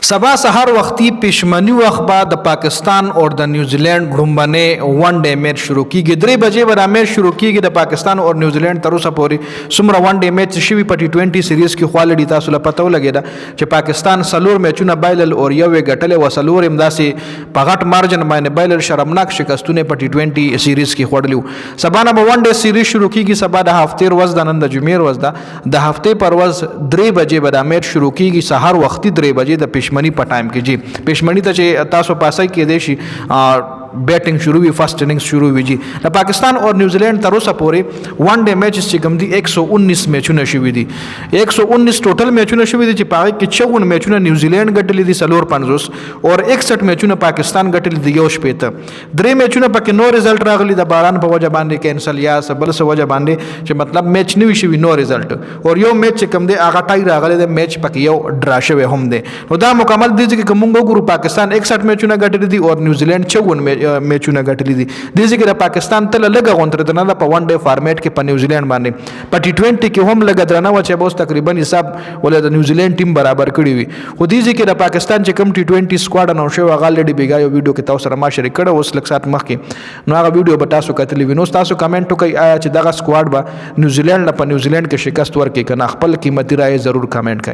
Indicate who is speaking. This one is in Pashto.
Speaker 1: سبا سهار وختي پښمنی وخت بعد د پاکستان او د نیوزیلند غړومبنه ون ډے میچ شروع کیږي 3 بجې به میچ شروع کیږي د پاکستان او نیوزیلند تر اوسه پورې سمره ون ډے میچ شوی په ټي 20 سیریز کې خوالډي تاسو له پته ولګیدا چې پاکستان سلور میچونه بایلل او یو غټل و سلور امداسي په غټ مارجن باندې بایلل شرمناک شکستونه په ټي 20 سیریز کې خوړلیو سبا نه ون ډے سیریز شروع کیږي سبا د هفته ورځ د نن د جمعې ورځ د هفته پر ورځ 3 بجې به میچ شروع کیږي سهار وختي 3 بجې د پښمنی په ټایم کې جی پښمنی ته چې تاسو پاسای کې دی شي بیٹنگ شروع ہوئی فرسٹ اننگز شروع ہوئی جی د پاکستان اور نیوزیلینڈ تر اوسه پورې ون ډے میچز چې کوم دي 119 میچونه شوي دي 119 ټوټل میچونه شوي دي چې په هغه کې 54 میچونه نیوزیلینډ ګټلي دي سلور 50 اور 61 میچونه پاکستان ګټلي دي یو شپېته درې میچونه پکې نو رزلټ راغلي د باران په وجه باندې کینسل یا بل څه وجه باندې چې مطلب میچ نه وي شوي نو رزلټ اور یو میچ چې کوم دی هغه ټای راغلی د میچ پکې یو ډرا شوی هم دی نو دا مکمل دي چې کوم وګورو پاکستان 61 میچونه ګټلي دي اور نیوزیلینډ 54 میچونه ګټلي دي د ځکه د پاکستان تل لګه غونډه درنه په ون ډے فارمیټ کې په نیوزیلند باندې په ټي 20 کې هم لګه درنه و چې اوس تقریبا حساب ولې د نیوزیلند ټیم برابر کړی وي خو د ځکه د پاکستان چې کم ټي 20 سکواډ نو شو غالډي بیګا یو ویډیو کې تاسو سره ما شریک کړو اوس لک سات مخکې نو هغه ویډیو به تاسو کتلی وینو تاسو کمنټ وکړئ آیا چې دغه سکواډ به نیوزیلند په نیوزیلند کې شکست ورکړي کنه خپل قیمتي رائے ضرور کمنټ کړئ